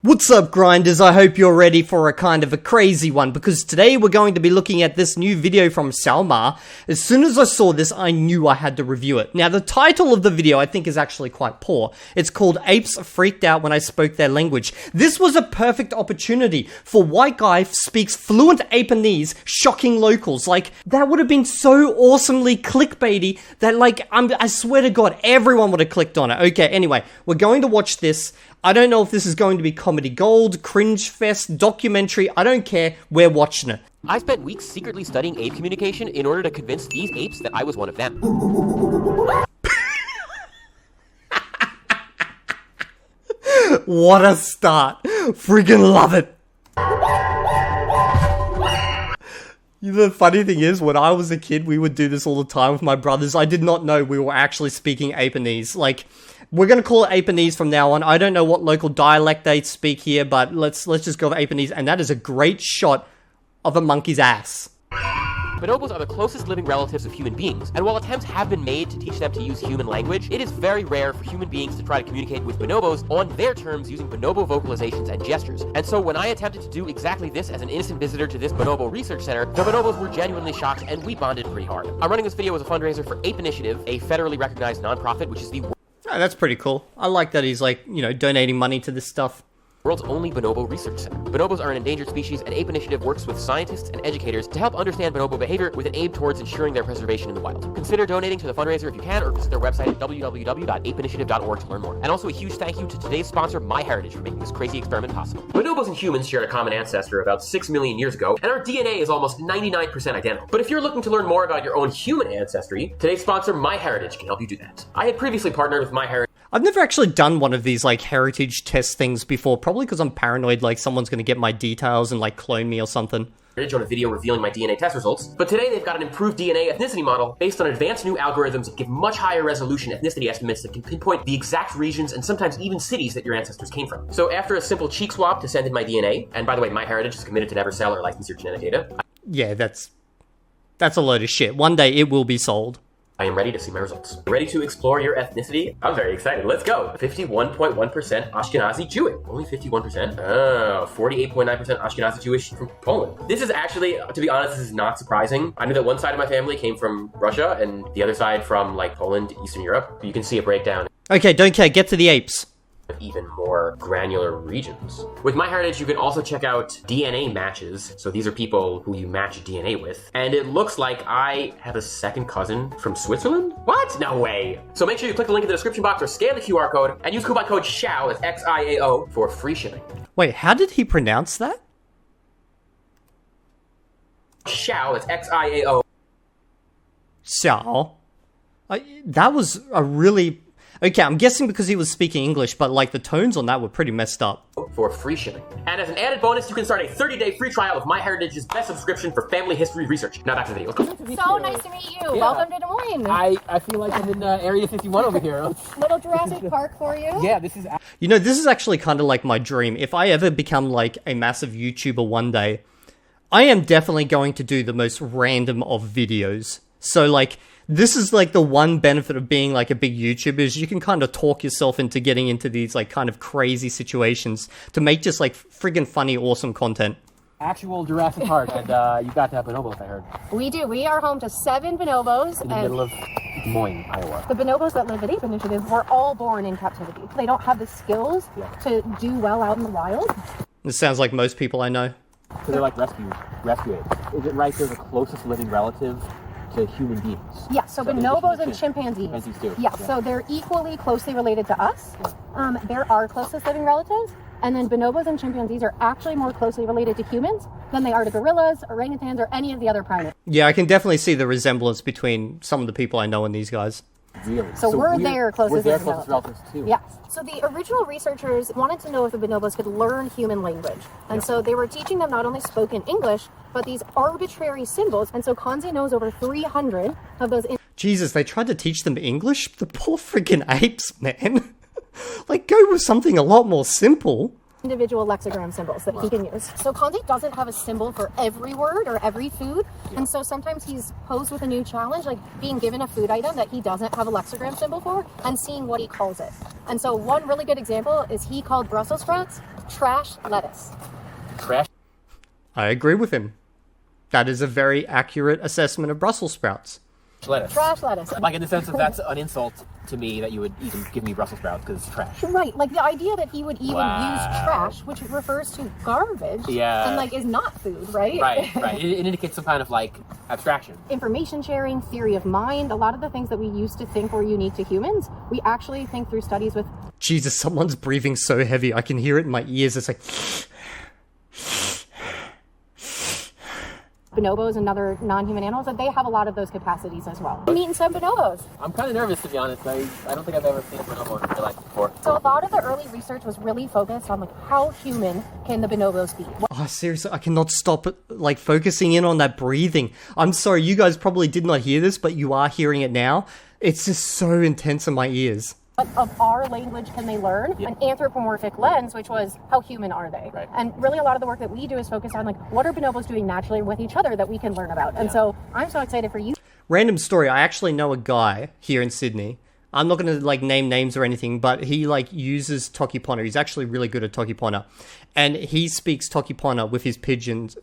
What's up, grinders? I hope you're ready for a kind of a crazy one, because today we're going to be looking at this new video from Xiaoma. As soon as I saw this, I knew I had to review it. Now, the title of the video I think is actually quite poor. It's called Apes Freaked Out When I Spoke Their Language. This was a perfect opportunity for white guy speaks fluent Ape-anese, shocking locals. Like, that would have been so awesomely clickbaity that, like, I swear to God, everyone would have clicked on it. Okay, anyway, we're going to watch this. I don't know if this is going to be comedy gold, cringe fest, documentary, I don't care, we're watching it. I spent weeks secretly studying ape communication in order to convince these apes that I was one of them. What a start. Friggin' love it. The funny thing is, when I was a kid, we would do this all the time with my brothers. I did not know we were actually speaking Ape-anese. Like, we're gonna call it Ape-anese from now on. I don't know what local dialect they speak here, but let's just go with Ape-anese, and that is a great shot of a monkey's ass. Bonobos are the closest living relatives of human beings, and while attempts have been made to teach them to use human language, it is very rare for human beings to try to communicate with bonobos on their terms using bonobo vocalizations and gestures. And so when I attempted to do exactly this as an innocent visitor to this bonobo research center, the bonobos were genuinely shocked and we bonded pretty hard. I'm running this video as a fundraiser for Ape Initiative, a federally recognized nonprofit which is the Oh, that's pretty cool. I like that he's, like, you know, donating money to this stuff. world's only bonobo research center. Bonobos are an endangered species, and Ape Initiative works with scientists and educators to help understand bonobo behavior with an aim towards ensuring their preservation in the wild. Consider donating to the fundraiser if you can, or visit their website at www.apeinitiative.org to learn more. And also a huge thank you to today's sponsor, MyHeritage, for making this crazy experiment possible. Bonobos and humans shared a common ancestor about 6 million years ago, and our DNA is almost 99% identical. But if you're looking to learn more about your own human ancestry, today's sponsor, MyHeritage, can help you do that. I had previously partnered with MyHeritage. I've never actually done one of these, like, heritage test things before, probably because I'm paranoid, like, someone's gonna get my details and, like, clone me or something. On a video revealing my DNA test results, but today they've got an improved DNA ethnicity model based on advanced new algorithms that give much higher resolution ethnicity estimates that can pinpoint the exact regions and sometimes even cities that your ancestors came from. So after a simple cheek swab to send in my DNA, and by the way, MyHeritage is committed to never sell or license your genetic data. Yeah, that's a load of shit. One day it will be sold. I am ready to see my results. Ready to explore your ethnicity? I'm very excited. Let's go. 51.1% Ashkenazi Jewish. Only 51%? Oh, 48.9% Ashkenazi Jewish from Poland. This is actually, to be honest, this is not surprising. I knew that one side of my family came from Russia and the other side from, like, Poland, Eastern Europe. You can see a breakdown. Okay, don't care. Get to the apes. Even more granular regions. With MyHeritage, you can also check out DNA matches. So these are people who you match DNA with. And it looks like I have a second cousin from Switzerland? What? No way. So make sure you click the link in the description box or scan the QR code and use coupon code XIAO, that's X-I-A-O, for free shipping. Wait, how did he pronounce that? XIAO, that's X-I-A-O. Xiao? That was a really... Okay, I'm guessing because he was speaking English, but, like, the tones on that were pretty messed up. For free shipping. And as an added bonus, you can start a 30-day free trial of MyHeritage's best subscription for family history research. Now back to the video. Let's go. So nice to meet you. Yeah. Welcome to Des Moines. I feel like I'm in Area 51 over here. Little Jurassic Park for you. Yeah, this is... You know, this is actually kind of like my dream. If I ever become, like, a massive YouTuber one day, I am definitely going to do the most random of videos. So, like... This is, like, the one benefit of being, like, a big YouTuber is you can kind of talk yourself into getting into these, like, kind of crazy situations to make just, like, friggin' funny, awesome content. Actual Jurassic Park, and you got to have bonobos, I heard. We do. We are home to 7 bonobos. In the middle of Des Moines, Iowa. The bonobos that live at Ape Initiative were all born in captivity. They don't have the skills to do well out in the wild. This sounds like most people I know. So they're like rescue apes. Is it right they're the closest living relative to human beings? Yeah, so bonobos and chimpanzees. Chimpanzees too. Yeah, so they're equally closely related to us. They're our closest living relatives. And then bonobos and chimpanzees are actually more closely related to humans than they are to gorillas, orangutans, or any of the other primates. Yeah, I can definitely see the resemblance between some of the people I know and these guys. Really? So we're their closest relatives too. Yes. So the original researchers wanted to know if the bonobos could learn human language. And so they were teaching them not only spoken English, but these arbitrary symbols. And so Kanzi knows over 300 of those. Jesus, they tried to teach them English? The poor freaking apes, man. Like, go with something a lot more simple. Individual lexigram symbols that he can use. So Kanzi doesn't have a symbol for every word or every food, and so sometimes he's posed with a new challenge, like being given a food item that he doesn't have a lexigram symbol for, and seeing what he calls it. And so one really good example is he called Brussels sprouts Trash lettuce. Trash I agree with him. That is a very accurate assessment of Brussels sprouts. lettuce. Trash lettuce. Like in the sense that that's an insult to me that you would even give me Brussels sprouts because it's trash. Right, like the idea that he would even Wow. use trash, which refers to garbage, Yeah. and like is not food, right? Right, right. It indicates some kind of like abstraction. Information sharing, theory of mind, a lot of the things that we used to think were unique to humans, we actually think through studies with Jesus, someone's breathing so heavy. I can hear it in my ears. It's like... bonobos and other non-human animals, that they have a lot of those capacities as well. I'm eating some bonobos. I'm kind of nervous, to be honest. I don't think I've ever seen a bonobo in real life before. So a lot of the early research was really focused on like how human can the bonobos be? Oh, seriously, I cannot stop like focusing in on that breathing. I'm sorry, you guys probably did not hear this, but you are hearing it now. It's just so intense in my ears. What of our language can they learn? Yeah. An anthropomorphic lens, which was how human are they? Right. And really a lot of the work that we do is focused on like what are bonobos doing naturally with each other that we can learn about. And so I'm so excited for you. Random story, I actually know a guy here in Sydney. I'm not going to like name names or anything, but he like uses Tokipona. He's actually really good at Tokipona. And he speaks Tokipona with his budgeries.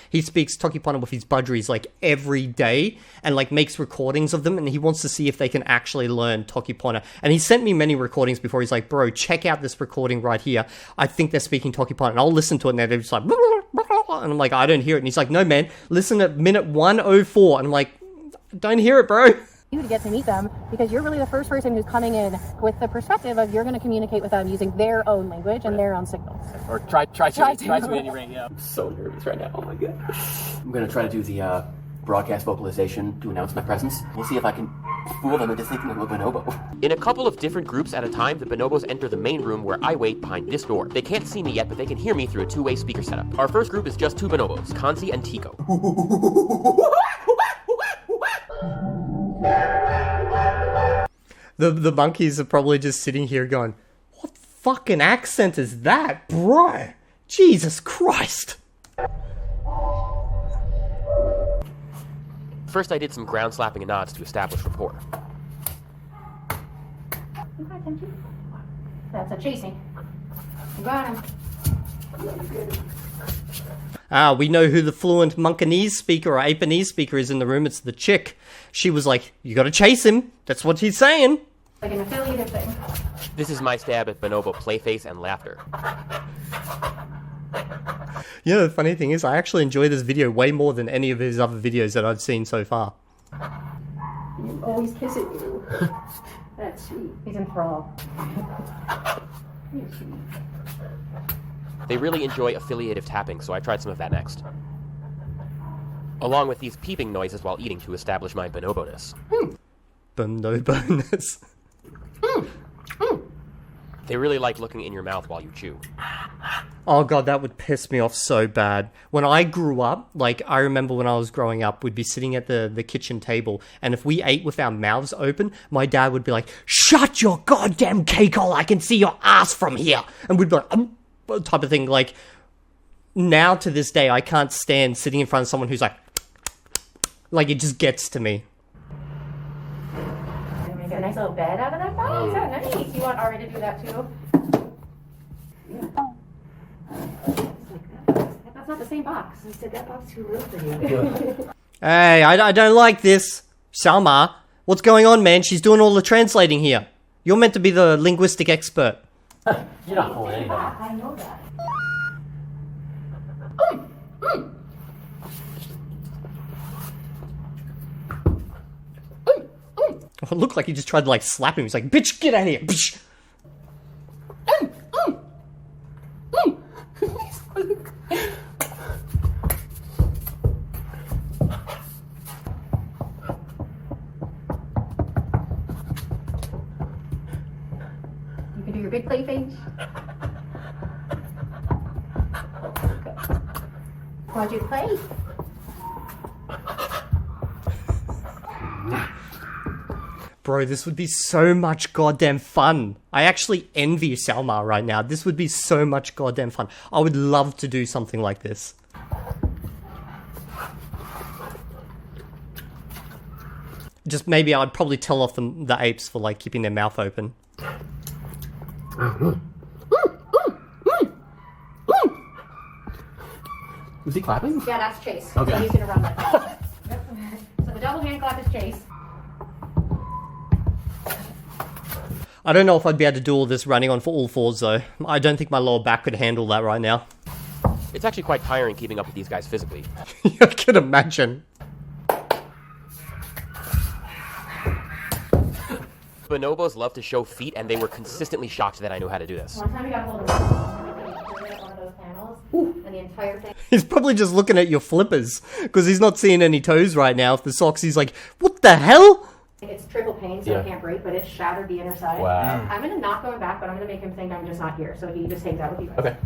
He speaks Tokipona with his budgeries like every day and like makes recordings of them. And he wants to see if they can actually learn Tokipona. And he sent me many recordings before. He's like, bro, check out this recording right here. I think they're speaking Tokipona. And I'll listen to it and they're just like, and I'm like, I don't hear it. And he's like, no, man, listen at minute 104. And I'm like, don't hear it, bro. You to get to meet them because you're really the first person who's coming in with the perspective of you're going to communicate with them using their own language and their own signals. Or try Try to to. be any rate, yeah. I'm so nervous right now. Oh my god. I'm gonna try to do the broadcast vocalization to announce my presence. We'll see if I can fool them into thinking I'm a bonobo. In a couple of different groups at a time, the bonobos enter the main room where I wait behind this door. They can't see me yet, but they can hear me through a two-way speaker setup. Our first group is just two bonobos, Kanzi and Tico. The monkeys are probably just sitting here going, what fucking accent is that, bro? Jesus Christ. First, I did some ground slapping and nods to establish rapport. That's a chasing. You got him. Ah, we know who the fluent Monkanese speaker or Ape-anese speaker is in the room. It's the chick. She was like, you gotta chase him. That's what he's saying. Like an affiliative thing. This is my stab at bonobo playface and laughter. You know, the funny thing is, I actually enjoy this video way more than any of his other videos that I've seen so far. He's always kissing you. That's sweet. He's enthralled. You're sweet. They really enjoy affiliative tapping, so I tried some of that next. Along with these peeping noises while eating to establish my bonoboness. Bonoboness. They really like looking in your mouth while you chew. Oh god, that would piss me off so bad. When I grew up, like, I remember when I was growing up, we'd be sitting at the kitchen table, and if we ate with our mouths open, my dad would be like, shut your goddamn cake hole, I can see your ass from here! And we'd be like, type of thing, like, now to this day, I can't stand sitting in front of someone who's like, it just gets to me. Make a nice little bed out of that box. Oh, nice. You want Ari to do that too? That's not the same box. I said that box too little for you. Hey, I don't like this. Xiaoma, what's going on, man? She's doing all the translating here. You're meant to be the linguistic expert. You're not fooling anybody. I know that. It looked like he just tried to, like, slap him. He's like, bitch, get out of here, bitch! You can do your big play face. Want you to play? Bro, this would be so much goddamn fun. I actually envy Xiaoma right now. This would be so much goddamn fun. I would love to do something like this. Just maybe I'd probably tell off the apes for, like, keeping their mouth open. Was he clapping? Yeah, that's Chase. Okay. So he's gonna run like that. Yep. So the double hand clap is Chase. I don't know if I'd be able to do all this running on for all fours though. I don't think my lower back could handle that right now. It's actually quite tiring keeping up with these guys physically. I can imagine. Bonobos love to show feet, and they were consistently shocked that I knew how to do this. One time we got hold of one of those panels, and the entire thing. He's probably just looking at your flippers because he's not seeing any toes right now. If the socks, he's like, what the hell? It's triple pane, so it can't break, but it shattered the inner side. Wow. I'm gonna not going back, but I'm gonna make him think I'm just not here, so he just hangs out with you guys. Okay.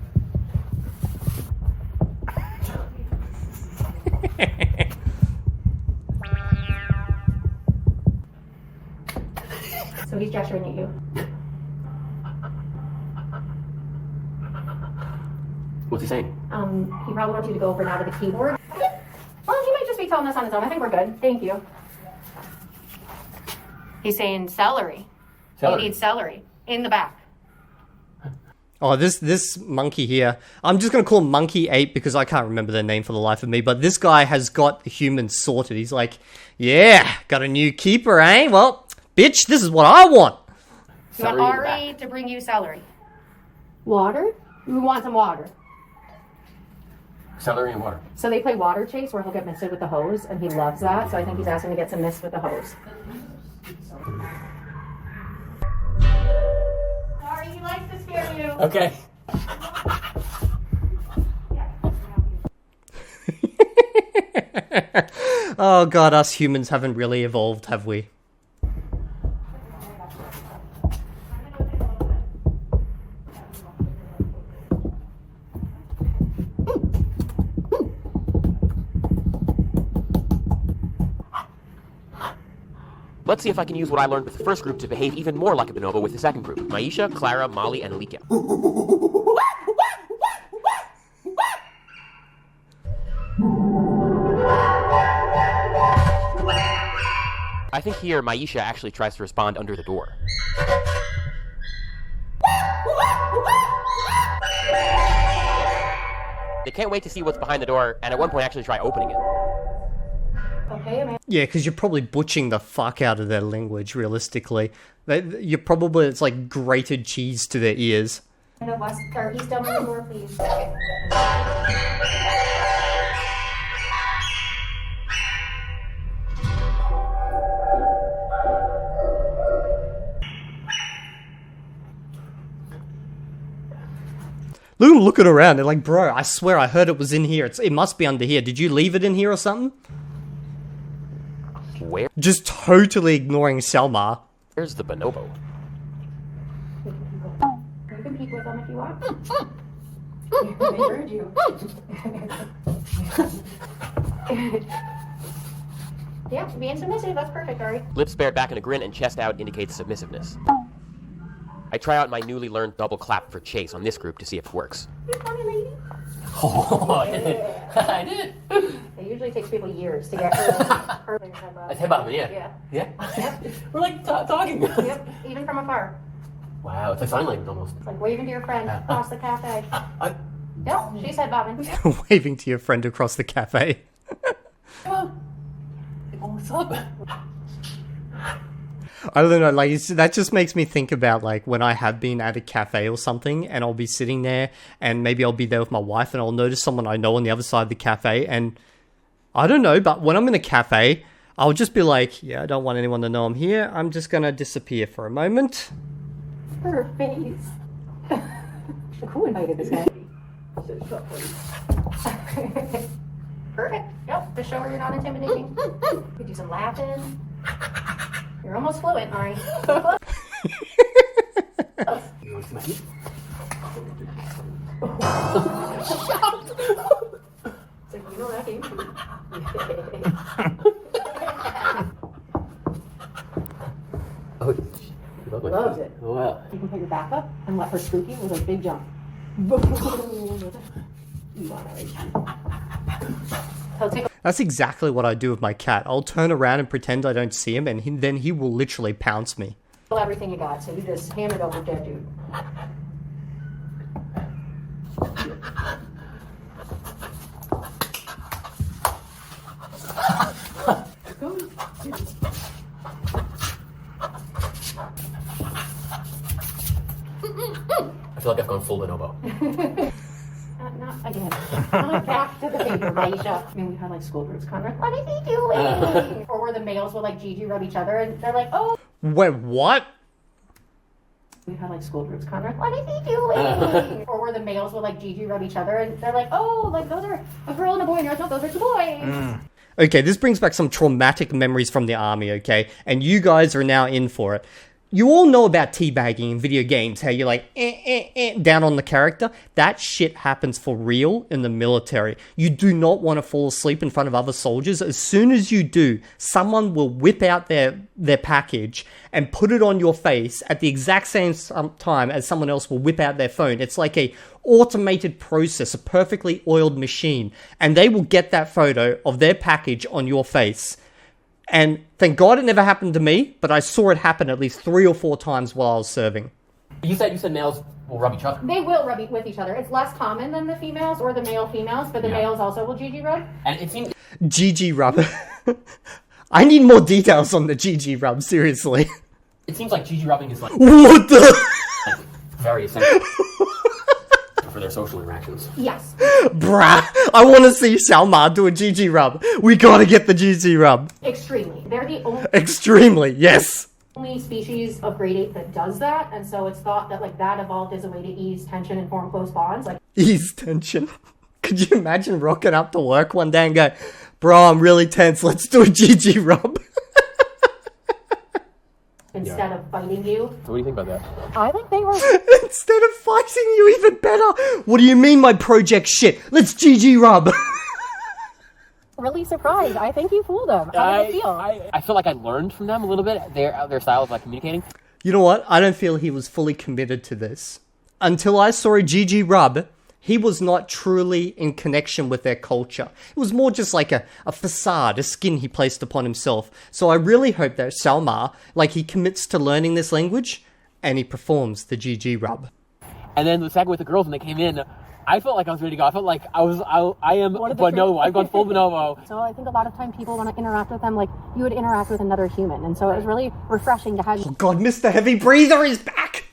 So he's gesturing at you. What's he saying? He probably wants you to go over now to the keyboard. Well, he might just be telling us on his own. I think we're good. Thank you. He's saying celery. Celery. He needs celery in the back. Oh, this monkey here. I'm just going to call him Monkey Ape because I can't remember their name for the life of me. But this guy has got the humans sorted. He's like, yeah, got a new keeper, eh? Well, bitch, this is what I want. You want Ari to bring you celery? Water? We want some water. Celery and water. So they play water chase where he'll get misted with the hose, and he loves that. So I think he's asking to get some mist with the hose. Sorry, he likes to scare you. Okay. Oh god, us humans haven't really evolved, have we? Let's see if I can use what I learned with the first group to behave even more like a bonobo with the second group. Maisha, Clara, Molly, and Alika. I think here Maisha actually tries to respond under the door. They can't wait to see what's behind the door, and at one point actually try opening it. Okay, man. Yeah, because you're probably butchering the fuck out of their language, realistically. You're probably, it's like grated cheese to their ears. West or east down the door, please. Look at them looking around. They're like, bro, I swear I heard it was in here. It must be under here. Did you leave it in here or something? Where? Just totally ignoring Xiaoma. Where's the bonobo? You can peek with them if you want. They heard you. Yeah, being submissive, that's perfect, Ari. Lips bared back in a grin and chest out indicates submissiveness. I try out my newly learned double clap for chase on this group to see if it works. You funny lady. Oh, I did. I did. It usually takes people years to get her That's head bobbing, yeah. Yeah. Yeah? Yep. We're like talking. Yep. Even from afar. Wow, it's like sign language almost. It's like waving to your friend across the cafe. Yep, she's head bobbing. Waving to your friend across the cafe. Come on. Oh, what's up? I don't know, like, that just makes me think about, like, when I have been at a cafe or something, and I'll be sitting there, and maybe I'll be there with my wife, and I'll notice someone I know on the other side of the cafe, and I don't know, but when I'm in a cafe, I'll just be like, yeah, I don't want anyone to know I'm here, I'm just gonna disappear for a moment. Her face. Who invited this guy? Perfect. Yep, just show her you're not intimidating. We do some laughing. You're almost fluent, Ari. You want to see my feet? It's like, you know that game. Oh, she Loves it. Oh, wow. You can put your back up and let her spook you with a big jump. He'll take That's exactly what I do with my cat. I'll turn around and pretend I don't see him, and then he will literally pounce me. everything you got, so you just hand it over dead dude. I feel like I've gone full bonobo. Not again. Not back to the paper, Maisha. I mean, we had like school groups kind of, what is he doing? Or where the males would like GG rub each other and they're like, oh. Wait, what? We had like school groups kind of, what is he doing? Or where the males would like GG rub each other and they're like, oh, like those are a girl and a boy and yours, no, those are two boys. Okay, this brings back some traumatic memories from the army, okay? And you guys are now in for it. You all know about teabagging in video games, how you're like, down on the character. That shit happens for real in the military. You do not want to fall asleep in front of other soldiers. As soon as you do, someone will whip out their package and put it on your face at the exact same time as someone else will whip out their phone. It's like a automated process, a perfectly oiled machine. And they will get that photo of their package on your face. And thank God it never happened to me, but I saw it happen at least 3 or 4 times while I was serving. You said males will rub each other. They will rub with each other. It's less common than the females or the male females, but the males also will GG rub. And it seems GG rub. I need more details on the GG rub, seriously. It seems like GG rubbing is like What the? like, very essential for their social interactions. Yes. Bruh, I want to see Xiaoma do a GG rub. We gotta get the GG rub. Extremely. They're the only Extremely, yes. species of great ape that does that, and so it's thought that like that evolved as a way to ease tension and form close bonds. Like Ease tension. Could you imagine rocking up to work one day and go, bro, I'm really tense, let's do a GG rub? instead of fighting you. So what do you think about that? I think they were. Instead of fighting you, even better. What do you mean my project shit? Let's GG rub. Really surprised. I think you fooled them. How did it feel? I feel like I learned from them a little bit, their style of like communicating. You know what? I don't feel he was fully committed to this. Until I saw a GG rub, he was not truly in connection with their culture. It was more just like a facade, a skin he placed upon himself. So I really hope that Xiaoma, like, he commits to learning this language and he performs the GG rub. And then the second with the girls when they came in, I felt like I was ready to go. I felt like I am bonobo. I've gone full bonobo. So I think a lot of time people want to interact with them like you would interact with another human. And so it was really refreshing to have Oh God, Mr. Heavy Breather is back!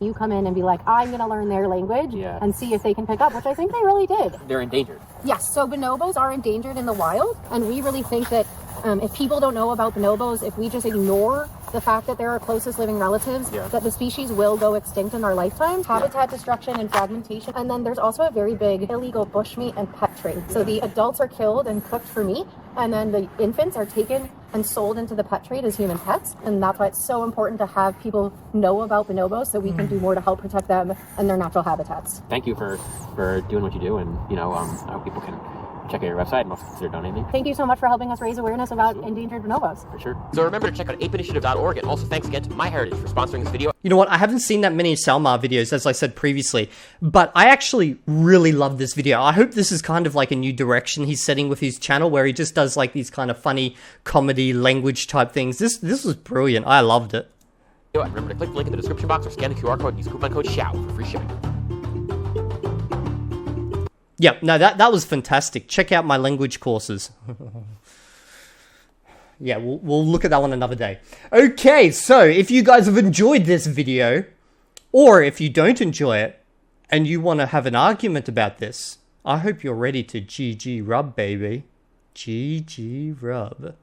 you come in and be like, I'm going to learn their language and see if they can pick up, which I think they really did. They're endangered. Yes, so bonobos are endangered in the wild, and we really think that if people don't know about bonobos, if we just ignore the fact that they're our closest living relatives, that the species will go extinct in our lifetime. Habitat destruction and fragmentation. And then there's also a very big illegal bushmeat and pet trade. So the adults are killed and cooked for meat, and then the infants are taken and sold into the pet trade as human pets. And that's why it's so important to have people know about bonobos so we can do more to help protect them and their natural habitats. Thank you for doing what you do, and I hope people can check out your website and also consider donating. Thank you so much for helping us raise awareness about endangered bonobos. For sure. So remember to check out apeinitiative.org, and also thanks again to MyHeritage for sponsoring this video. You know what? I haven't seen that many Xiaoma videos, as I said previously, but I actually really love this video. I hope this is kind of like a new direction he's setting with his channel, where he just does like these kind of funny comedy language type things. This was brilliant. I loved it. And remember to click the link in the description box or scan the QR code and use coupon code SHOW for free shipping. Yeah, no, that was fantastic. Check out my language courses. Yeah, we'll look at that one another day. Okay, so if you guys have enjoyed this video, or if you don't enjoy it, and you want to have an argument about this, I hope you're ready to GG rub, baby. GG rub.